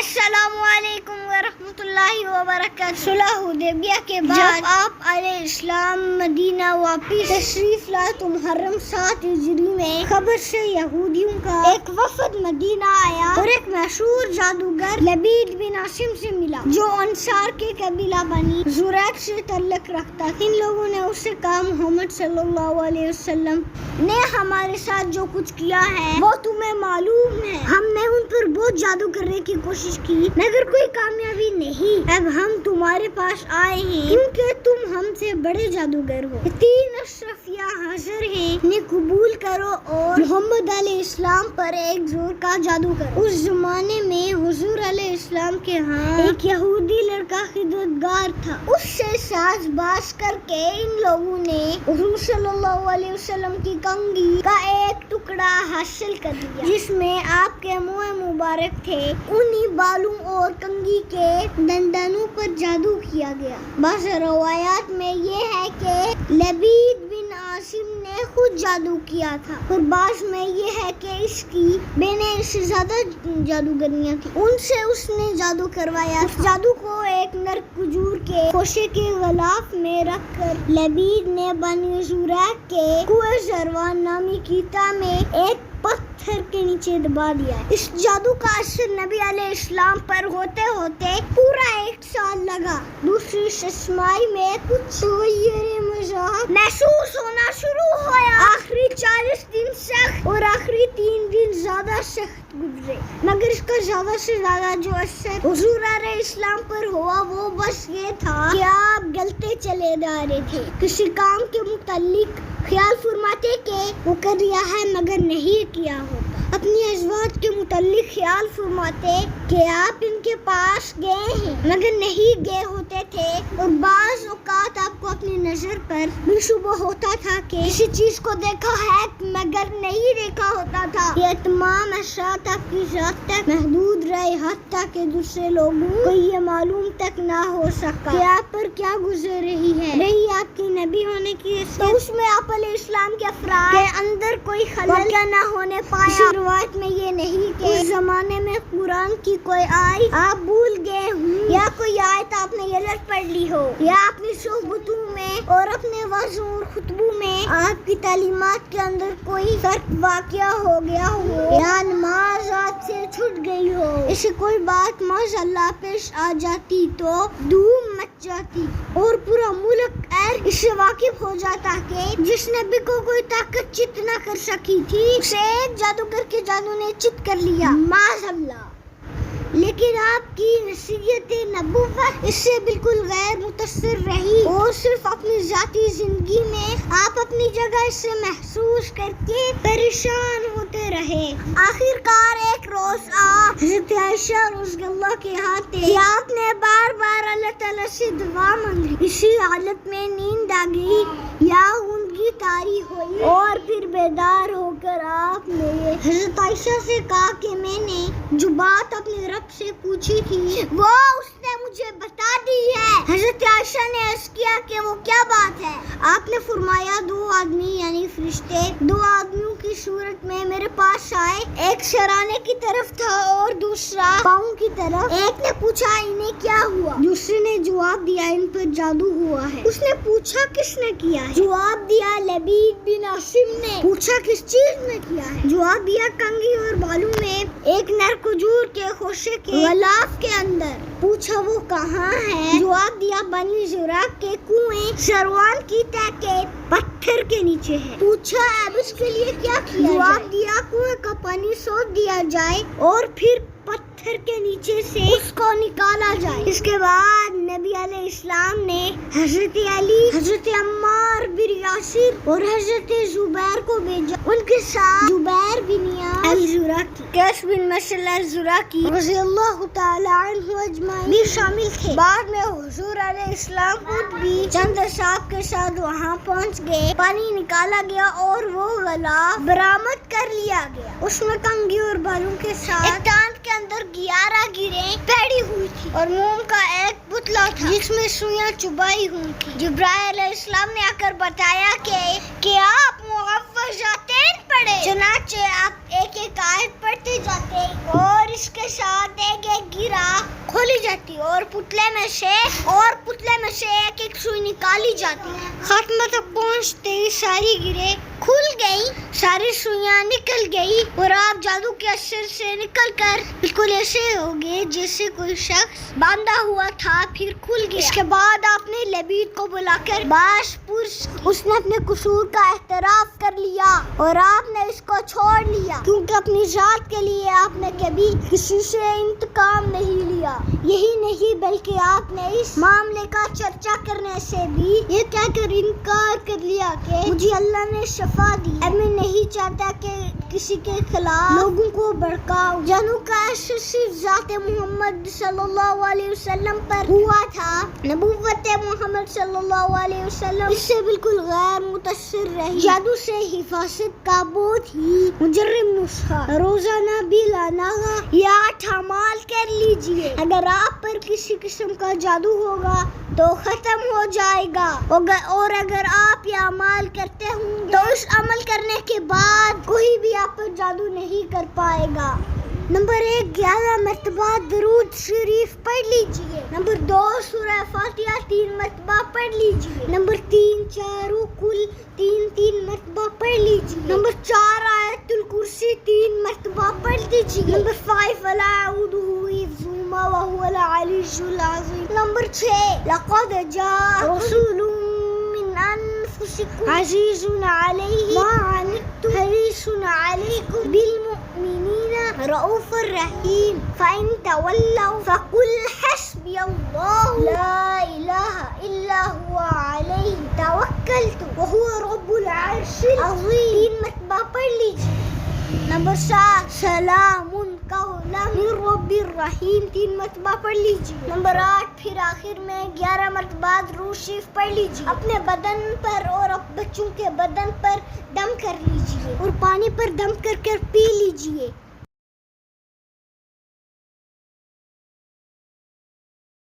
السلام علیکم ورحمۃ اللہ وبرکاتہ۔ صلح حدیبیہ کے بعد جب آپ علیہ السلام مدینہ واپس تشریف لائے تو محرم 7 ہجری میں خبر سے یہودیوں کا ایک وفد مدینہ آیا اور ایک مشہور جادوگر لبید بن عاصم سے ملا جو انصار کے قبیلہ بنی زریق سے تعلق رکھتا تھا۔ ان لوگوں نے اس سے کہا محمد صلی اللہ علیہ وسلم نے ہمارے ساتھ جو کچھ کیا ہے وہ تمہیں معلوم ہے۔ ہم نے ان پر بہت جادو کرنے کی کوشش کی مگر کوئی کامیابی نہیں۔ اب ہم تمہارے پاس آئے ہیں کیونکہ تم ہم سے بڑے جادوگر ہو۔ 3 اشرفیہ حاضر ہیں، انہیں قبول کرو اور محمد علیہ السلام پر ایک زور کا جادو کرو۔ اس زمانے میں حضور علیہ السلام کے ہاں ایک یہودی لڑکا خدمتگار تھا۔ اس سے ساز باز کر کے ان لوگوں نے حضور صلی اللہ علیہ وسلم کی کنگھی کا ایک ٹکڑا حاصل کر لیا جس میں آپ کے منہ مبارک تھے۔ انہی بالوں اور کنگھی کے دندانوں پر جادو کیا گیا۔ بعض روایات میں یہ ہے کہ لبید بن عاصم نے خود جادو کیا تھا اور بعض میں یہ ہے کہ اس کی بہنیں اس سے زیادہ جادوگرنیاں تھیں، ان سے اس نے جادو کروایا۔ اس جادو کو ایک نر کھجور کے خوشے کے غلاف میں رکھ کر لبید نے بنی زریق کے کنویں زروان نامی کیتا میں ایک پتھر کے نیچے دبا دیا۔ اس جادو کا اثر نبی علیہ السلام پر ہوتے ہوتے پورا 1 سال لگا۔ دوسری ششمائی میں کچھ تغیر مذاہب محسوس ہونا شروع ہوا۔ آخری 40 دن سخت اور آخری 3 دن زیادہ سخت گزرے مگر اس کا زیادہ سے زیادہ جو اثر حضور علیہ السلام پر ہوا وہ بس یہ تھا کہ آپ گلتے چلے جا رہے تھے، کسی کام کے متعلق خیال فرماتے کہ وہ کر رہا ہے مگر نہیں کیا ہوتا، اپنی ازواج کے متعلق خیال فرماتے کہ آپ ان کے پاس گئے ہیں مگر نہیں گئے ہوتے تھے، اور بعض اوقات آپ کو اپنی نظر پر بھی شبہ ہوتا تھا کہ کسی چیز کو دیکھا ہے مگر نہیں دیکھا ہوتا تھا۔ یہ تمام اشارات آپ کی ذات تک محدود رہے حتیٰ کہ دوسرے لوگوں کو یہ معلوم تک نہ ہو سکا کہ آپ پر کیا گزر رہی ہے۔ رہی آپ کی نبی ہونے کی حیثیت تو اس میں آپ علیہ السلام کے افراد کے اندر کوئی خلل نہ ہونے پایا۔ روایت میں یہ نہیں کہ اس زمانے میں قرآن کی کوئی آیت آپ بھول گئے ہوں یا کوئی آیت آپ نے غلط پڑھ لی ہو یا اپنی صحبتوں میں اور اپنے وعظوں اور خطبوں میں آپ کی تعلیمات کے اندر کوئی فرق واقع ہو گیا ہو یا نماز آپ سے چھوٹ گئی ہو۔ اسے کوئی بات معاذ اللہ پیش آ جاتی تو دھوم مچ جاتی اور پورا ملک اس سے واقف ہو جاتا کہ جس نبی کو کوئی طاقت چت نہ کر سکی تھی اسے ایک جادوگر کے جادو نے چت کر لیا معاذ اللہ۔ لیکن آپ کی نصیحت نبوت اس سے بالکل غیر متاثر رہی اور صرف اپنی ذاتی زندگی میں آپ اپنی جگہ سے محسوس کر کے پریشان ہوتے رہے۔ آخر کار ایک روز آپ حضرت عائشہ رضی اللہ کے ہاتھ تھے، آپ نے بار بار اللہ تعالیٰ سے دعا مانگی۔ اسی حالت میں نیند آ گئی یا غنگی طاری ہوئی اور پھر بیدار ہو کر آپ نے حضرت عائشہ سے کہا کہ میں نے جو بات اپنے رب سے پوچھی تھی وہ اس نے مجھے بتا دی ہے۔ حضرت عائشہ نے عرض کیا کہ وہ کیا بات ہے؟ آپ نے فرمایا 2 آدمی یعنی فرشتے 2 آدمیوں کی صورت میں میرے پاس آئے، ایک سرانے کی طرف تھا اور دوسرا پاؤں کی طرف۔ ایک نے پوچھا انہیں کیا ہوا؟ دوسرے نے جواب دیا ان پر جادو ہوا ہے۔ اس نے پوچھا کس نے کیا ہے؟ جواب دیا لبید بن عاصم نے۔ پوچھا کس چیز میں کیا ہے؟ جواب دیا کنگھی اور بالوں میں ایک نر کھجور کے خوشے کے غلاف کے اندر۔ پوچھا وہ کہاں ہے؟ جواب دیا بنی زریق کے کنویں زروان کی تہ کے پتھر کے نیچے ہے۔ پوچھا اب اس کے لیے کیا کیا؟ جواب دیا کنویں کا پانی سوکھ دیا جائے اور پھر پتھر کے نیچے سے اس کو نکالا جائے۔ اس کے بعد نبی علیہ السلام نے حضرت علی، حضرت عمار بن یاسر اور حضرت زبیر کو بھیجا۔ ان کے ساتھ زبیر بن یاس الزراقی، قیس بن مسلم الزراقی رضی اللہ تعالی عنہ اجمعین بھی شامل تھے۔ بعد میں حضور علیہ السلام خود بھی چند اصحاب کے ساتھ وہاں پہنچ گئے۔ پانی نکالا گیا اور وہ غلاف برآمد کر لیا گیا۔ اس میں کنگھی اور بالوں کے ساتھ ایک ٹانٹ کے اندر 11 گیریں پھیڑی ہوئی تھی اور موم کا ایک پتلا تھا جس میں سوئیاں چبائی ہوئی تھی۔ جبرائیل علیہ السلام نے آ کر بتایا کہ آپ معوذتین پڑھے، چنانچہ آپ ایک ایک آیت پڑھتے جاتے اور اس کے ساتھ ایک ایک گیرہ زنجیرہ کھولی جاتی اور پتلے میں سے ایک ایک سوئی نکالی جاتی. خاتمہ تک پہنچتے ہی ساری گرے کھل گئی، ساری سوئیاں نکل گئی اور آپ جادو کے اثر سے نکل کر بالکل ایسے ہو گئے جیسے کوئی شخص باندھا ہوا تھا، پھر کھل گیا. اس کے بعد آپ نے لبید کو بلا کر باش پرس، اس نے اپنے قصور کا اعتراف کر لیا اور آپ نے اس کو چھوڑ لیا کیونکہ اپنی ذات کے لیے آپ نے کبھی کسی سے انتقام نہیں لیا. یہی نہیں بلکہ آپ نے اس معاملے کا چرچا کرنے سے بھی یہ کہہ کر انکار کر لیا کہ مجھے اللہ نے شفا دی، اب میں نہیں چاہتا کہ کسی کے خلاف لوگوں کو بھڑکاؤں. جادو کا اثر صرف ذات محمد صلی اللہ علیہ وسلم پر ہوا تھا. نبوت محمد صلی اللہ علیہ وسلم اس سے بالکل غیر متاثر رہی. جادو سے حفاظت کا بہت ہی مجرب نسخہ روزانہ بلا ناغہ یہ 8 اعمال کر لیجئے. اگر آپ پر کسی قسم کا جادو ہوگا تو ختم ہو جائے گا، اور اگر آپ یہ اعمال کرتے ہوں تو اس عمل کرنے کے بعد کوئی بھی آپ پر جادو نہیں کر پائے گا. نمبر 1، 11 مرتبہ درود شریف پڑھ لیجئے. نمبر 2، سورہ فاتحہ 3 مرتبہ پڑھ لیجئے. نمبر 3، 4 کل 3 مرتبہ پڑھ لیجئے. نمبر 4، آیت الکرسی 3 مرتبہ پڑھ لیجئے. نمبر 5، ولا اعوذ حفظهما وهو العلی العظیم. نمبر 6، لقد جاء رسول من انفسکم عزیز علیہ ما عنتم حریص علیکم بالمؤمنین رؤوف الرحیم فإن تولوا فقل حسبی اللہ لا الہ الا هو علیہ توکلت وهو رب العرش العظیم 3 مرتبہ پڑھ لیجیے. نمبر 7، سلام قولا من رب الرحیم 3 مرتبہ پڑھ لیجیے. نمبر 8، پھر آخر میں 11 مرتبہ درود شریف پڑھ لیجیے. اپنے بدن پر اور بچوں کے بدن پر دم کر لیجیے اور پانی پر دم کر پی لیجیے.